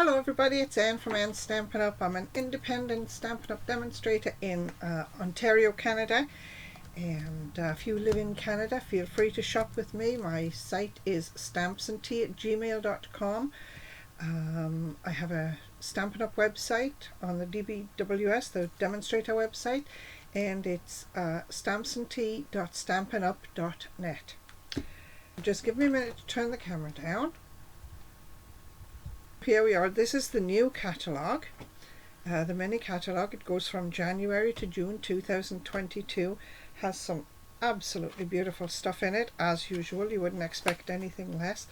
Hello everybody, it's Anne from Anne Stampin' Up. I'm an independent Stampin' Up demonstrator in Ontario, Canada. And if you live in Canada, feel free to shop with me. My site is stampsandtea@gmail.com. I have a Stampin' Up website on the DBWS, the demonstrator website, and it's stampsandtea.stampinup.net. Just give me a minute to turn the camera down. Here we are. This is the new catalogue, the mini catalogue. It goes from January to June 2022. Has some absolutely beautiful stuff in it, as usual. You wouldn't expect anything less.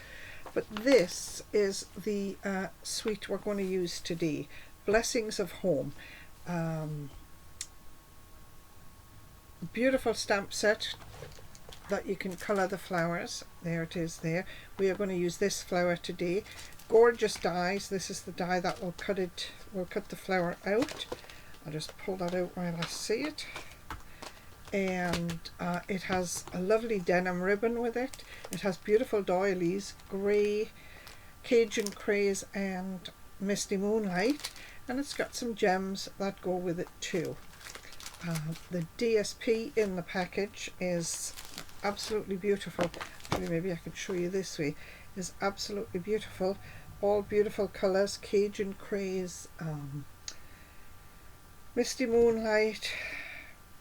But this is the suite we're going to use today, Blessings of Home. Beautiful stamp set that you can colour the flowers. There it is there. We are going to use this flower today. Gorgeous dies. This is the die that will cut the flower out. I'll just pull that out while I see it. And it has a lovely denim ribbon with it. It has beautiful doilies, grey, Cajun Craze and Misty Moonlight, and it's got some gems that go with it too. The DSP in the package is absolutely beautiful. Maybe I could show you this way. Is absolutely beautiful. All beautiful colours, Cajun Craze, Misty Moonlight,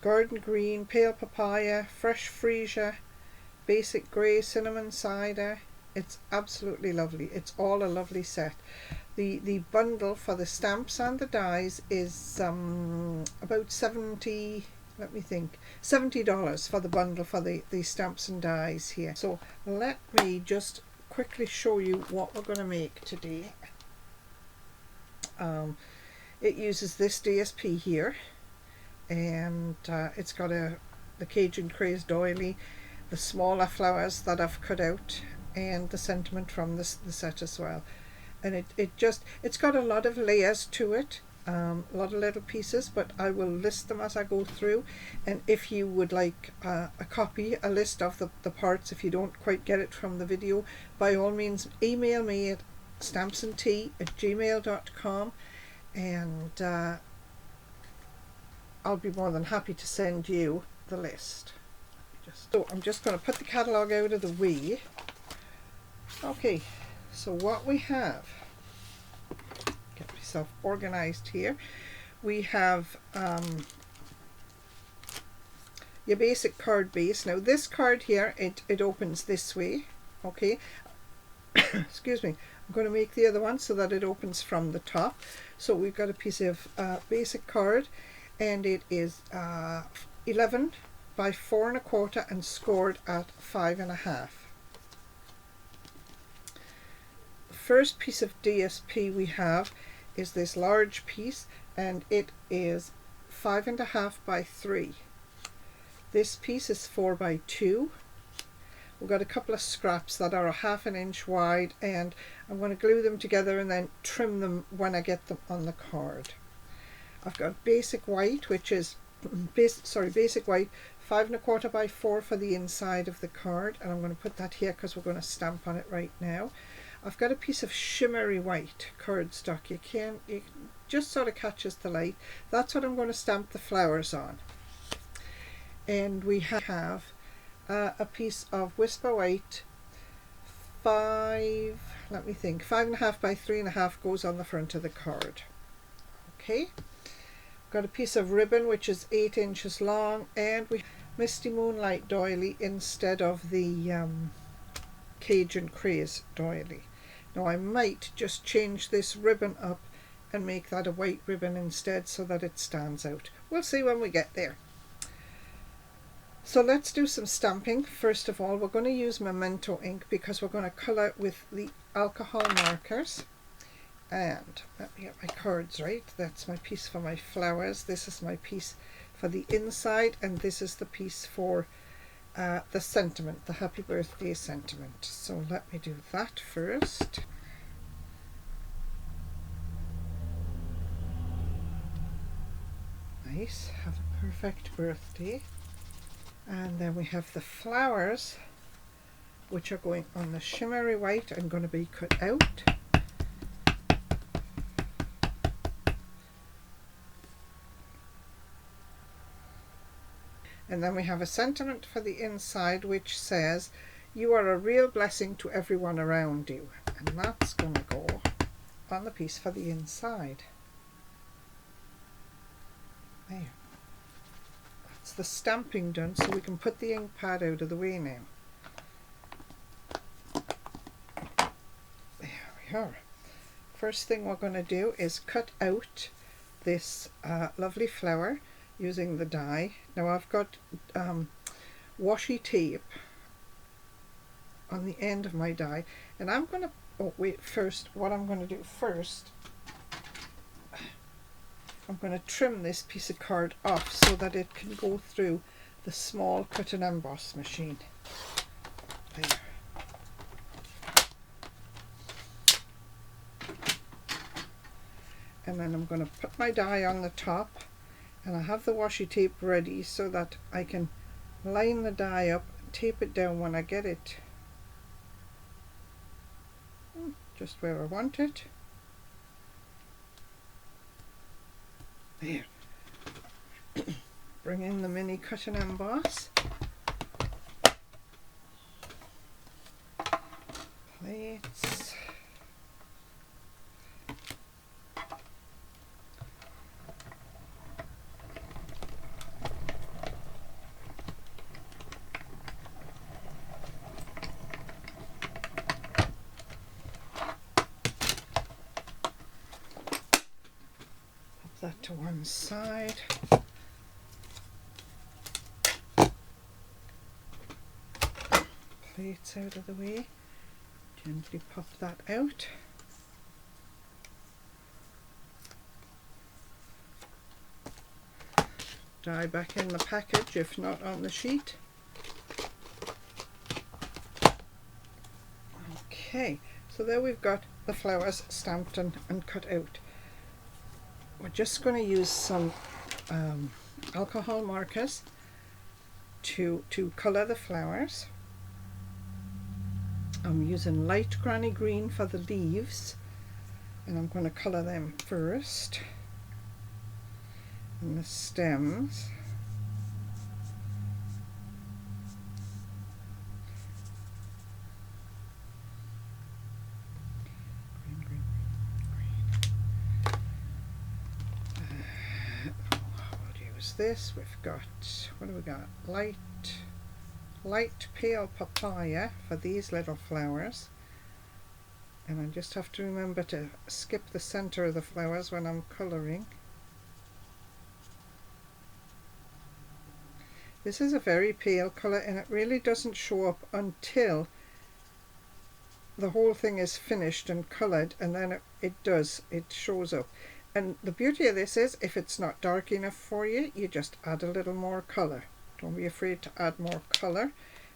Garden Green, Pale Papaya, Fresh Freesia, Basic Grey, Cinnamon Cider. It's absolutely lovely. It's all a lovely set. The bundle for the stamps and the dies is about $70 for the bundle for the stamps and dies here. So let me just quickly show you what we're going to make today. It uses this DSP here, and it's got the Cajun Craze doily, the smaller flowers that I've cut out, and the sentiment from the set as well. And it's got a lot of layers to it, a lot of little pieces, but I will list them as I go through. And if you would like a list of the parts, if you don't quite get it from the video, by all means email me at stampsandtea@gmail.com, and I'll be more than happy to send you the list. So I'm just going to put the catalogue out of the way. Okay, so what we have, get myself organized here. We have your basic card base. Now this card here, it opens this way. Okay, excuse me. I'm going to make the other one so that it opens from the top. So we've got a piece of basic card, and it is 11 by 4 1/4 and scored at 5 1/2. First piece of DSP we have is this large piece, and it is 5 1/2 by 3. This piece is 4 by 2. We've got a couple of scraps that are 1/2 inch wide, and I'm going to glue them together and then trim them when I get them on the card. I've got basic white, which is basic white 5 1/4 by 4 for the inside of the card, and I'm going to put that here because we're going to stamp on it right now. I've got a piece of shimmery white cardstock. It just sort of catches the light. That's what I'm going to stamp the flowers on. And we have a piece of Whisper White 5 1/2 by 3 1/2 goes on the front of the card. Okay, got a piece of ribbon which is 8 inches long, and we have Misty Moonlight doily instead of the Cajun Craze doily. Now I might just change this ribbon up and make that a white ribbon instead so that it stands out. We'll see when we get there. So let's do some stamping. First of all, we're going to use Memento ink because we're going to colour with the alcohol markers. And let me get my cards right. That's my piece for my flowers. This is my piece for the inside, and this is the piece for the sentiment, the happy birthday sentiment. So let me do that first. Nice, have a perfect birthday. And then we have the flowers, which are going on the shimmery white and going to be cut out. And then we have a sentiment for the inside which says, "You are a real blessing to everyone around you." And that's going to go on the piece for the inside. There. That's the stamping done, so we can put the ink pad out of the way now. There we are. First thing we're going to do is cut out this lovely flower using the die. Now I've got washi tape on the end of my die, and I'm going to, oh wait, first what I'm going to do first, I'm going to trim this piece of card off so that it can go through the small cut and emboss machine. There. And then I'm going to put my die on the top, and I have the washi tape ready so that I can line the die up and tape it down when I get it just where I want it. There. Bring in the mini cut and emboss. Plates. That to one side. Plates out of the way. Gently pop that out. Die back in the package if not on the sheet. Okay, so there we've got the flowers stamped and cut out. We're just going to use some alcohol markers to colour the flowers. I'm using light granny green for the leaves, and I'm going to colour them first. And the stems. This we've got, what do we got, light pale papaya for these little flowers, and I just have to remember to skip the center of the flowers when I'm colouring. This is a very pale colour, and it really doesn't show up until the whole thing is finished and coloured, and then it shows up. And the beauty of this is, if it's not dark enough for you, you just add a little more colour. Don't be afraid to add more colour.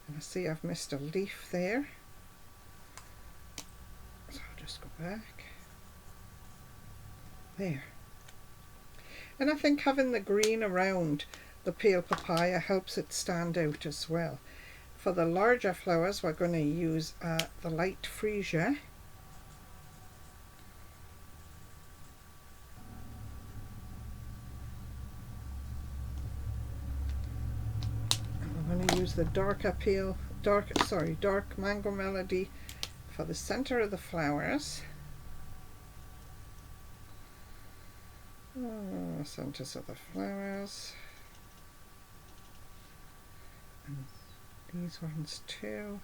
And I see I've missed a leaf there, so I'll just go back. There. And I think having the green around the pale papaya helps it stand out as well. For the larger flowers, we're going to use the light freesia. The dark mango melody for the center of the flowers. Centers of the flowers, and these ones too.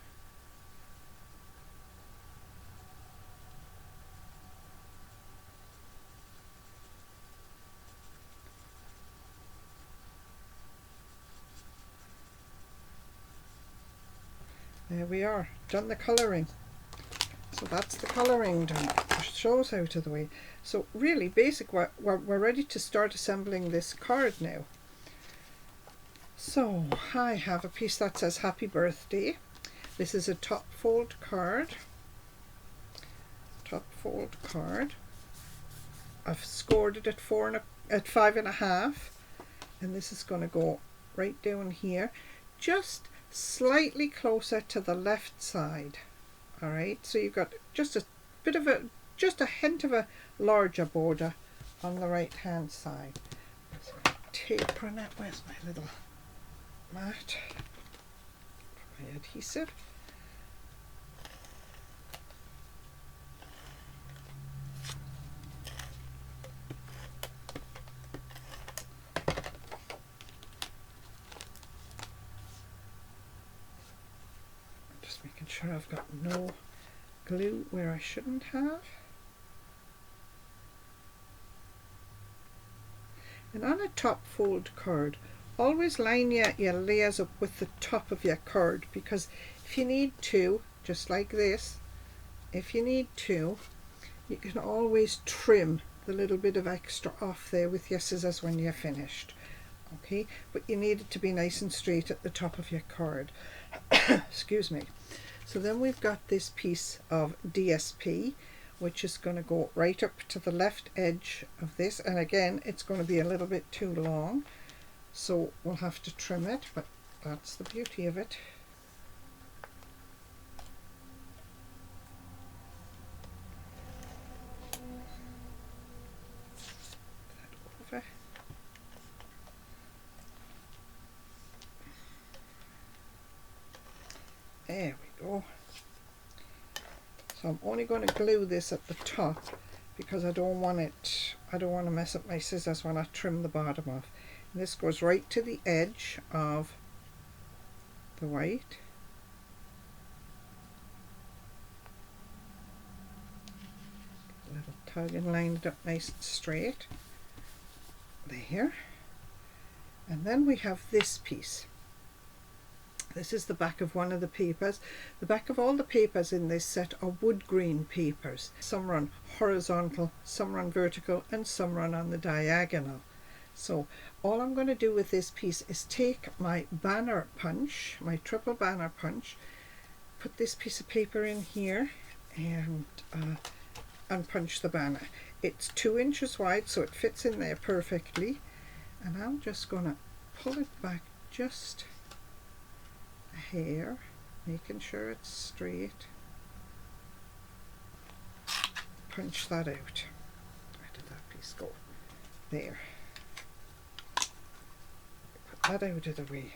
There we are, done the colouring. So that's the colouring done. It shows out of the way. So really basic, we're ready to start assembling this card now. So I have a piece that says happy birthday. This is a top fold card. I've scored it at 5.5, and this is going to go right down here, just slightly closer to the left side. All right, so you've got just a hint of a larger border on the right hand side. Tape on it. Where's my little mat for my adhesive. Just making sure I've got no glue where I shouldn't have. And on a top fold card, always line your layers up with the top of your card, because if you need to, just like this, if you need to, you can always trim the little bit of extra off there with your scissors when you're finished. Okay, but you need it to be nice and straight at the top of your card. Excuse me. So then we've got this piece of DSP, which is going to go right up to the left edge of this, and again it's going to be a little bit too long, so we'll have to trim it, but that's the beauty of it. That over. There we go. So I'm only going to glue this at the top because I don't want to mess up my scissors when I trim the bottom off. And this goes right to the edge of the white. A little tug and line it up nice and straight. There. And then we have this piece. This is the back of one of the papers. The back of all the papers in this set are wood grain papers. Some run horizontal, some run vertical, and some run on the diagonal. So all I'm going to do with this piece is take my banner punch, my triple banner punch, put this piece of paper in here and punch the banner. It's 2 inches wide, so it fits in there perfectly. And I'm just going to pull it back just a hair, making sure it's straight. Punch that out. Where did that piece go? There. Put that out of the way.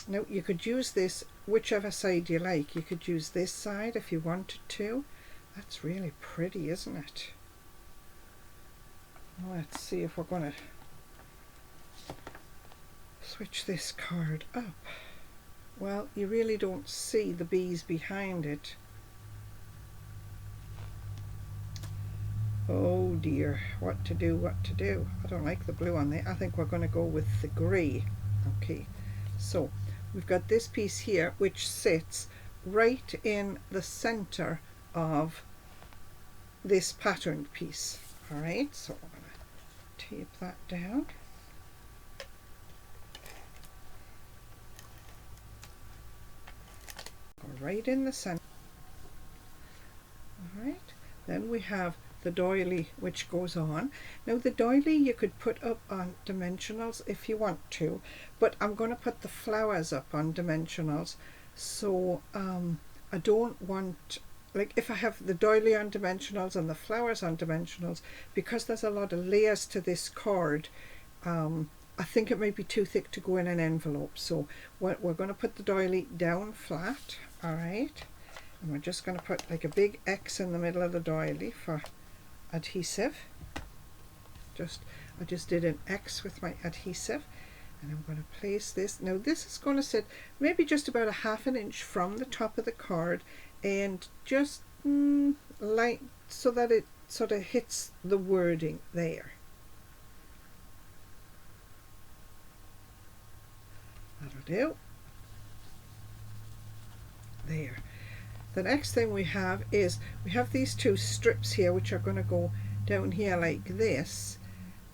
Now you could use this whichever side you like. You could use this side if you wanted to. That's really pretty, isn't it? Let's see if we're going to switch this card up. Well, you really don't see the bees behind it. Oh dear, what to do, what to do. I don't like the blue on there. I think we're going to go with the grey. Okay, so we've got this piece here which sits right in the center of this patterned piece. Alright, so I'm going to tape that down. Right in the center. Alright, then we have the doily which goes on. Now the doily you could put up on dimensionals if you want to, but I'm going to put the flowers up on dimensionals, so I don't want, like if I have the doily on dimensionals and the flowers on dimensionals, because there's a lot of layers to this card, I think it might be too thick to go in an envelope, so we're going to put the doily down flat. Alright, and we're just going to put like a big X in the middle of the doily for adhesive. I just did an X with my adhesive, and I'm going to place this. Now this is going to sit maybe just about a ½ an inch from the top of the card, and just like so that it sort of hits the wording there. That'll do. There. The next thing we have is we have these 2 strips here which are going to go down here like this.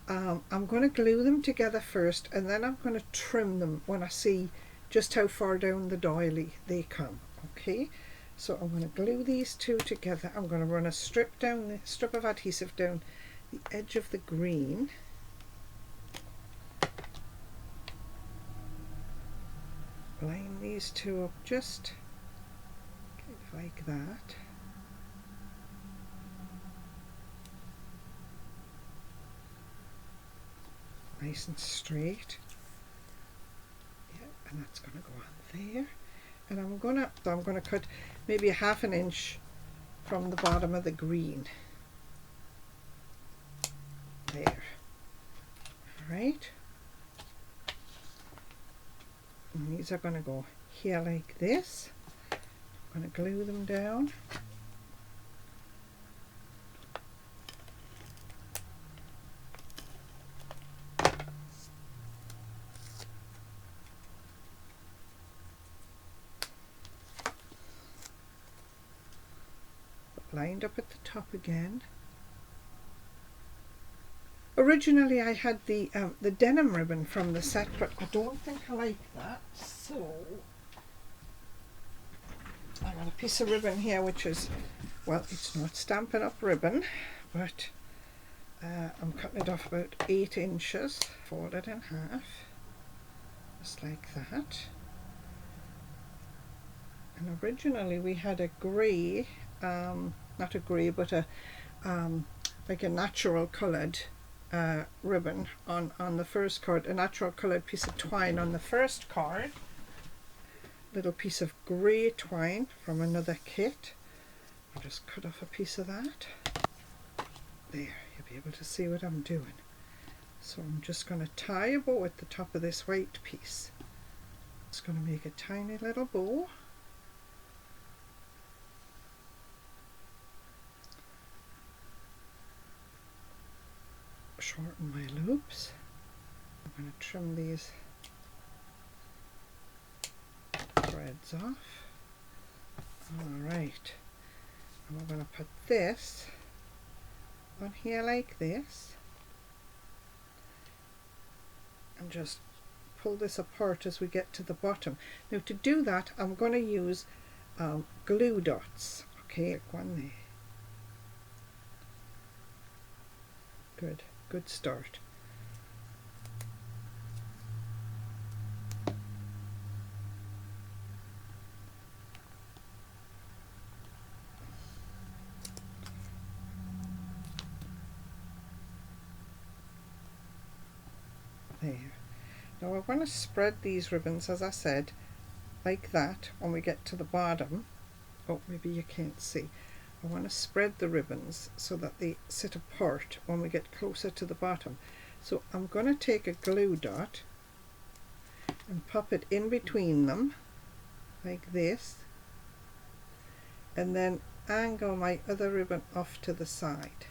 I'm going to glue them together first, and then I'm going to trim them when I see just how far down the doily they come. Okay, so I'm going to glue these 2 together. I'm going to run a strip of adhesive down the edge of the green. Line these 2 up just like that. Nice and straight. Yeah, and that's going to go on there. And I'm gonna cut maybe a half an inch from the bottom of the green. There. All right. And these are going to go here like this. I'm going to glue them down. Lined up at the top again. Originally I had the denim ribbon from the set, but I don't think I like that, so I got a piece of ribbon here which is, well, it's not Stampin' Up! Ribbon, but I'm cutting it off about 8 inches, fold it in half, just like that. And originally we had a grey, not a grey, but a like a natural coloured ribbon on the first card, a natural coloured piece of twine on the first card, little piece of grey twine from another kit. I'll just cut off a piece of that. There, you'll be able to see what I'm doing. So I'm just going to tie a bow at the top of this white piece. It's going to make a tiny little bow. Shorten my loops. I'm going to trim these threads off. Alright, and we're going to put this on here like this and just pull this apart as we get to the bottom. Now to do that I'm going to use glue dots. Okay, one there. Good. Good start. There. Now we're going to spread these ribbons, as I said, like that when we get to the bottom. Oh, maybe you can't see. I want to spread the ribbons so that they sit apart when we get closer to the bottom. So I'm going to take a glue dot and pop it in between them like this, and then angle my other ribbon off to the side,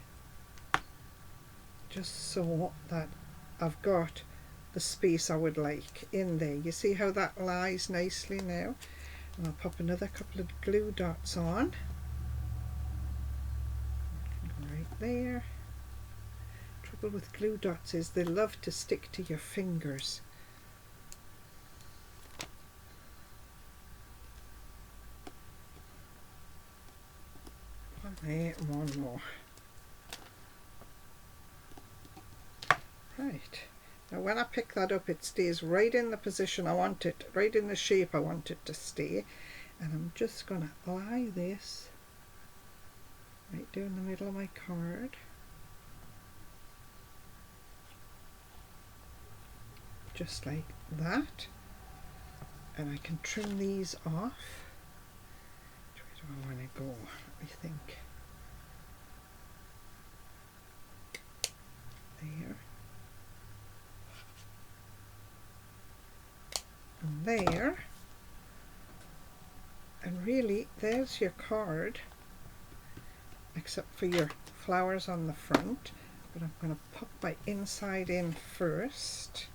just so that I've got the space I would like in there. You see how that lies nicely now? And I'll pop another couple of glue dots on. Right there. Trouble with glue dots is they love to stick to your fingers. One there and one more. Right. Now when I pick that up it stays right in the position I want it, right in the shape I want it to stay. And I'm just going to lie this right down the middle of my card. Just like that. And I can trim these off. Where do I want to go? I think. There. And there. And really, there's your card. Except for your flowers on the front, but I'm going to pop my inside in first.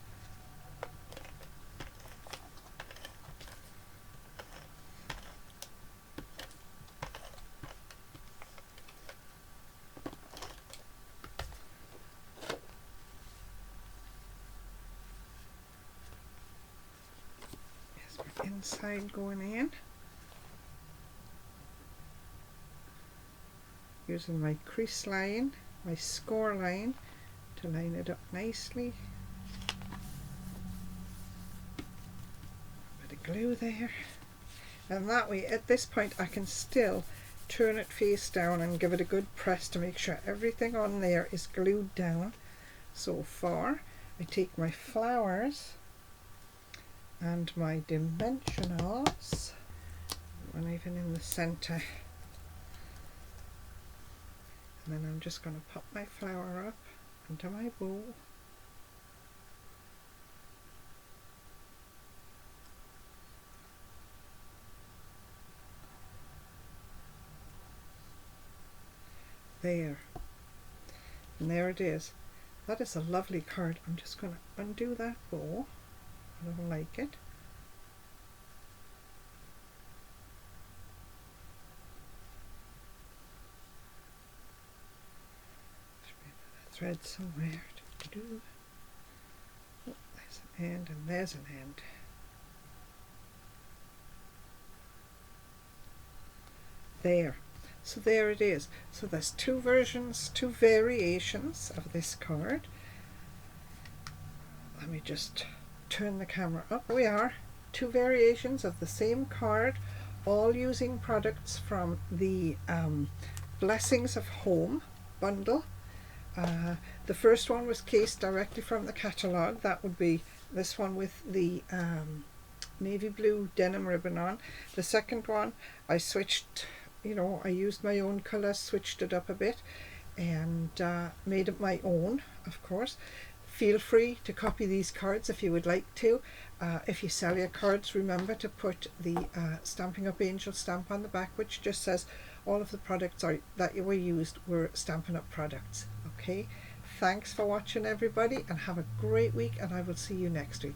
Here's my inside going in. Using my crease line, my score line, to line it up nicely. A bit of glue there. And that way, at this point, I can still turn it face down and give it a good press to make sure everything on there is glued down so far. I take my flowers and my dimensionals, one even in the center. And then I'm just going to pop my flower up into my bowl. There. And there it is. That is a lovely card. I'm just going to undo that bow. I don't like it. Thread somewhere. Oh, there's an end and there's an end. There. So there it is. So there's two versions, two variations of this card. Let me just turn the camera up. Here we are. Two variations of the same card, all using products from the Blessings of Home bundle. The first one was cased directly from the catalogue. That would be this one with the navy blue denim ribbon on. The second one I switched, I used my own colour, switched it up a bit and made it my own, of course. Feel free to copy these cards if you would like to. If you sell your cards, remember to put the Stampin' Up Angel stamp on the back, which just says all of the products that were used were Stampin' Up products. Okay, thanks for watching everybody, and have a great week, and I will see you next week.